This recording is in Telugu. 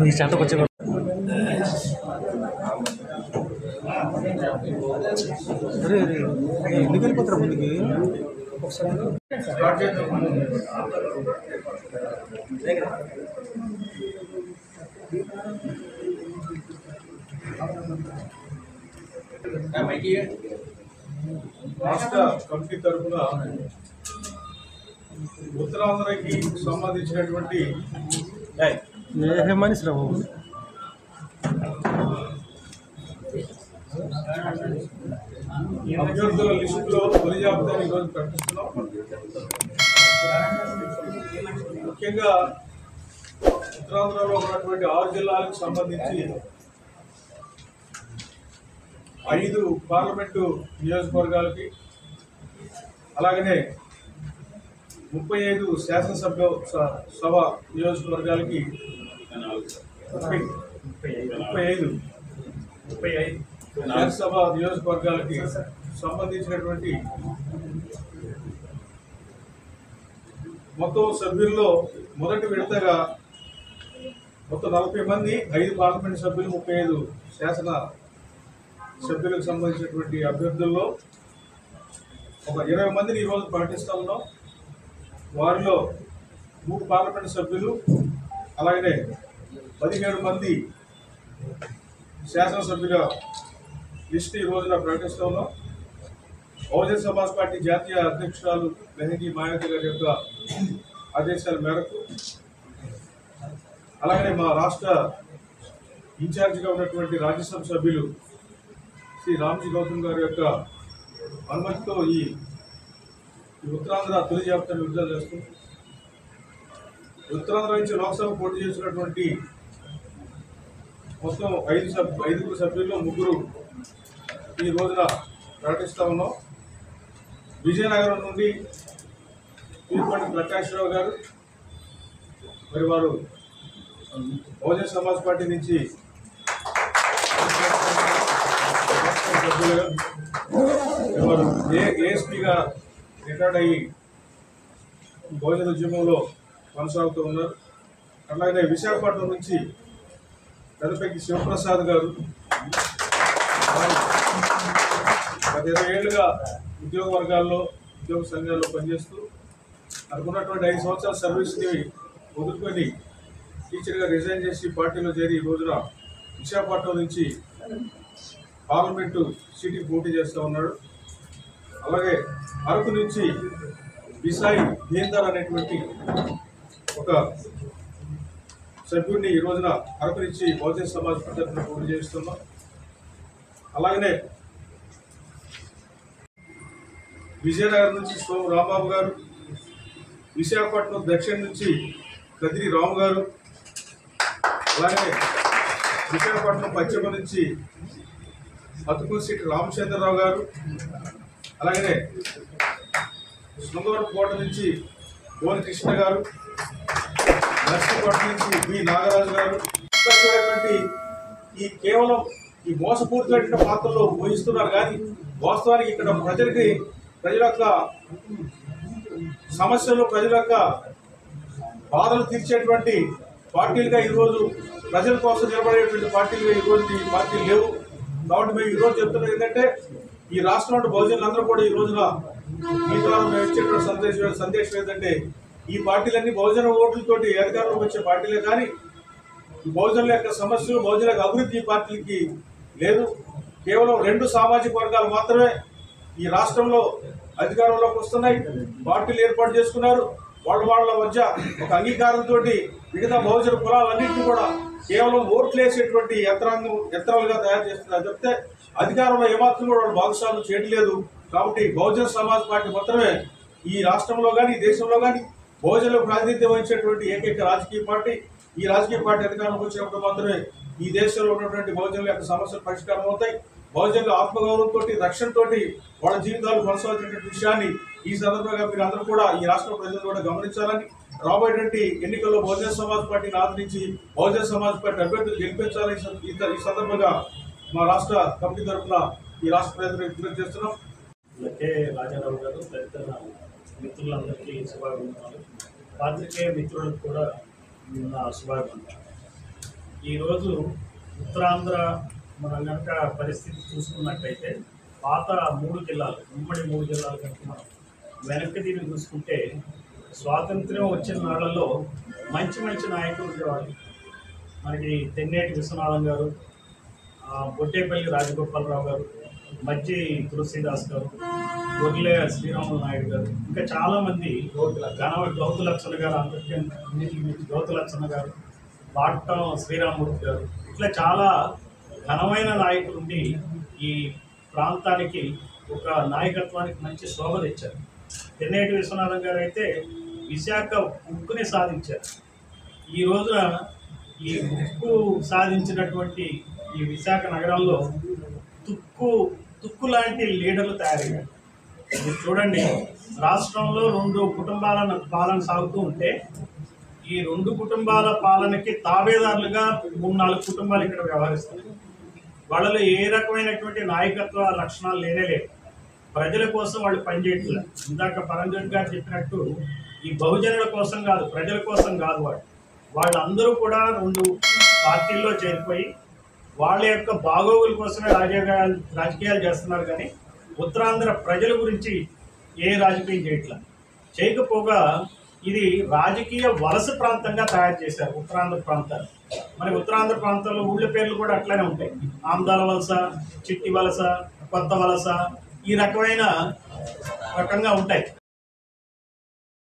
ఈ శాతకు వచ్చే ఎందుకు వెళ్ళిపోతారా ముందుకి రాష్ట్ర కమిటీ తరఫున ఉత్తరాంధ్రకి సంబంధించినటువంటి మనిషిరావు అభ్యర్థుల లిస్టులో తొలి జాబితాను ఈరోజు ప్రకటిస్తున్నాం. ముఖ్యంగా ఉత్తరాంధ్రలో ఉన్నటువంటి 6 జిల్లాలకు సంబంధించి 5 పార్లమెంటు నియోజకవర్గాలకి అలాగనే 35 శాసనసభ నియోజకవర్గాలకి 35 శాసనసభ నియోజకవర్గాలకి సంబంధించినటువంటి మొత్తం సభ్యుల్లో మొదటి విడతగా మొత్తం 40 మంది 5 పార్లమెంట్ సభ్యులు 35 శాసన సభ్యులకు సంబంధించినటువంటి అభ్యర్థుల్లో ఒక 20 మందిని ఈరోజు ప్రకటిస్తూ ఉన్నాం. వారిలో 3 పార్లమెంట్ సభ్యులు అలాగనే 17 మంది శాసనసభ్యుల లిస్టు ఈ రోజున ప్రకటిస్తూ ఉన్నాం. బహుజన్ సమాజ్ పార్టీ జాతీయ అధ్యక్షురాలు మెహందీ మాయావతి గారి యొక్క ఆదేశాల మేరకు అలాగనే మా రాష్ట్ర ఇన్ఛార్జిగా ఉన్నటువంటి రాజ్యసభ సభ్యులు శ్రీ రామ్జీ గౌతమ్ గారి యొక్క అనుమతితో ఈ ఉత్తరాంధ్ర తొలి జాబితాను విడుదల చేస్తుంది. ఉత్తరాంధ్ర నుంచి లోక్సభ పోటీ చేసినటువంటి మొత్తం 5 సభ్యుల్లో 3 ఈ రోజున ప్రకటిస్తూ ఉన్నాం. విజయనగరం నుండి పీర్పండి ప్రకాశ్రావు గారు మరి వారు బహుజన్ సమాజ్ పార్టీ నుంచి సభ్యులుగా వారు ఏఎస్పీగా రిటైర్డ్ అయ్యి బహుజన ఉద్యమంలో కొనసాగుతూ ఉన్నారు. అలాగే విశాఖపట్నం నుంచి పెద్దపల్లి శివప్రసాద్ గారు 20 ఏళ్లుగా ఉద్యోగ వర్గాల్లో ఉద్యోగ సంఘాల్లో పనిచేస్తూ అనుకున్నటువంటి 5 సంవత్సరాల సర్వీస్ని వదులుకొని టీచర్గా రిజైన్ చేసి పార్టీలో చేరి ఈ రోజున విశాఖపట్నం నుంచి పార్లమెంటు సీటుకి పోటీ చేస్తూ ఉన్నాడు. అలాగే అరకు నుంచి బిసాయి దేందర్ అనేటువంటి ఒక సభ్యుడిని ఈ రోజున అరకు నుంచి బహుజన్ సమాజ్ పార్టీ పోటీ చేస్తున్నాం. అలాగనే విజయనగరం నుంచి సోము రాంబాబు గారు, విశాఖపట్నం దక్షిణ నుంచి కదిరి రాము గారు, అలాగే విశాఖపట్నం పశ్చిమ నుంచి అతుకులశెట్టి రామచంద్రరావు గారు, అలాగనే శృంగవరపుకోట నుంచి గోని కృష్ణ గారు, నర్సీపట్నం నుంచి బి నాగరాజు గారు ఈ కేవలం ఈ మోసపూరితమైన పాత్రలో వహిస్తున్నారు. కానీ వాస్తవానికి ఇక్కడ ప్రజల యొక్క సమస్యలు, ప్రజల యొక్క బాధలు తీర్చేటువంటి పార్టీలుగా ఈరోజు ప్రజల కోసం నిలబడేటువంటి పార్టీలుగా ఈరోజు ఈ పార్టీలు లేవు. కాబట్టి మేము ఈరోజు చెప్తున్నది ఏంటంటే ఈ రాష్ట్రంలో బహుజనులందరూ కూడా ఈ రోజున మీ ద్వారా మేము ఇచ్చేటువంటి సందేశం ఏంటంటే ఈ పార్టీలన్నీ బహుజన ఓట్లతోటి అధికారంలోకి వచ్చే పార్టీలే కానీ బహుజనుల యొక్క సమస్యలు, బహుజనుల యొక్క అభివృద్ధి ఈ పార్టీలకి లేదు. కేవలం 2 సామాజిక వర్గాలు మాత్రమే ఈ రాష్ట్రంలో అధికారంలోకి వస్తున్నాయి. పార్టీలు ఏర్పాటు చేసుకున్నారు. వాళ్ళ మధ్య ఒక అంగీకారంతో మిగతా బహుజన కులాలన్నింటినీ కూడా కేవలం ఓట్లు వేసేటువంటి యంత్రాలుగా తయారు చేస్తున్నారు చెప్తే అధికారంలో ఏమాత్రం కూడా వాళ్ళు భాగస్వామ్యం చేయట్లేదు. కాబట్టి బహుజన సమాజ్ పార్టీ మాత్రమే ఈ రాష్ట్రంలో కానీ దేశంలో కానీ బహుజనులకు ప్రాతినిధ్యం వహించేటువంటి ఏకైక రాజకీయ పార్టీ. ఈ రాజకీయ పార్టీ అధికారంలోకి వచ్చినప్పుడు మాత్రమే ఈ దేశంలో ఉన్నటువంటి బహుజనుల యొక్క సమస్యలు పరిష్కారం అవుతాయి. బహుజనుల ఆత్మగౌరవంతో, రక్షణతో వాళ్ళ జీవితాలు కొనసాగుతున్న విషయాన్ని ఈ సందర్భంగా మీరు అందరూ కూడా ఈ రాష్ట్ర ప్రజలు కూడా గమనించాలని, రాబోయేటువంటి ఎన్నికల్లో బహుజన సమాజ్ పార్టీని ఆదరించి బహుజన సమాజ్ పార్టీ అభ్యర్థులు గెలిపించాలని ఈ సందర్భంగా మా రాష్ట్ర కమిటీ తరఫున ఈ రాష్ట్ర ప్రజలకు విజ్ఞప్తి చేస్తున్నాం. రాజారావు గారు తదితర మిత్రులందరికీ శుభాకాంక్షలు. పాత్రికేయ మిత్రులకు కూడా నా శుభాకాంక్షలు. ఈరోజు ఉత్తరాంధ్ర మనం కనుక పరిస్థితి చూసుకున్నట్టయితే పాత 3 జిల్లాలు, ఉమ్మడి 3 జిల్లాలు కనుక మనం వెనక్కి తిరిగి చూసుకుంటే స్వాతంత్ర్యం వచ్చిన నాళ్లలో మంచి మంచి నాయకులు ఉండేవాళ్ళు. మనకి తెన్నేటి విశ్వనాథం గారు, బొట్టేపల్లి రాజగోపాలరావు గారు, మజ్జి తులసీదాస్ గారు, గొర్లె శ్రీరాములు నాయుడు గారు, ఇంకా చాలామంది, గౌతు లక్షణ గారు, గౌతు లక్షణ గారు, పాటం శ్రీరామూర్తి గారు, ఇట్లా చాలా ఘనమైన నాయకులు ఉండి ఈ ప్రాంతానికి ఒక నాయకత్వానికి మంచి శోభ తెచ్చారు. తెన్నేటి విశ్వనాథం గారు అయితే విశాఖ ఉక్కుని సాధించారు. ఈ రోజున ఈ ఉక్కు సాధించినటువంటి ఈ విశాఖ నగరంలో తుక్కు లాంటి లీడర్లు తయారయ్యారు. మీరు చూడండి, రాష్ట్రంలో 2 కుటుంబాల పాలన సాగుతూ ఉంటే ఈ 2 కుటుంబాల పాలనకి తాబేదారులుగా 3-4 కుటుంబాలు ఇక్కడ వ్యవహరిస్తారు. వాళ్ళలో ఏ రకమైనటువంటి నాయకత్వ లక్షణాలు లేవు. ప్రజల కోసం వాళ్ళు పనిచేయట్లేదు. ఇందాక పరంజ్యోతి గారు చెప్పినట్టు ఈ బహుజనుల కోసం కాదు, ప్రజల కోసం కాదు. వాళ్ళందరూ కూడా 2 పార్టీల్లో చేరిపోయి వాళ్ళ యొక్క బాగోగుల కోసమే రాజకీయాలు చేస్తున్నారు. కానీ ఉత్తరాంధ్ర ప్రజల గురించి ఏ రాజకీయం చేయకపోగా ఇది రాజకీయ వలస ప్రాంతంగా తయారు చేశారు ఉత్తరాంధ్ర ప్రాంతాన్ని. మరి ఉత్తరాంధ్ర ప్రాంతాల్లో ఊళ్ళ పేర్లు కూడా అట్లానే ఉంటాయి. ఆమ్దాల వలస, చిట్టి వలస, కొత్త వలస, ఈ రకంగా ఉంటాయి.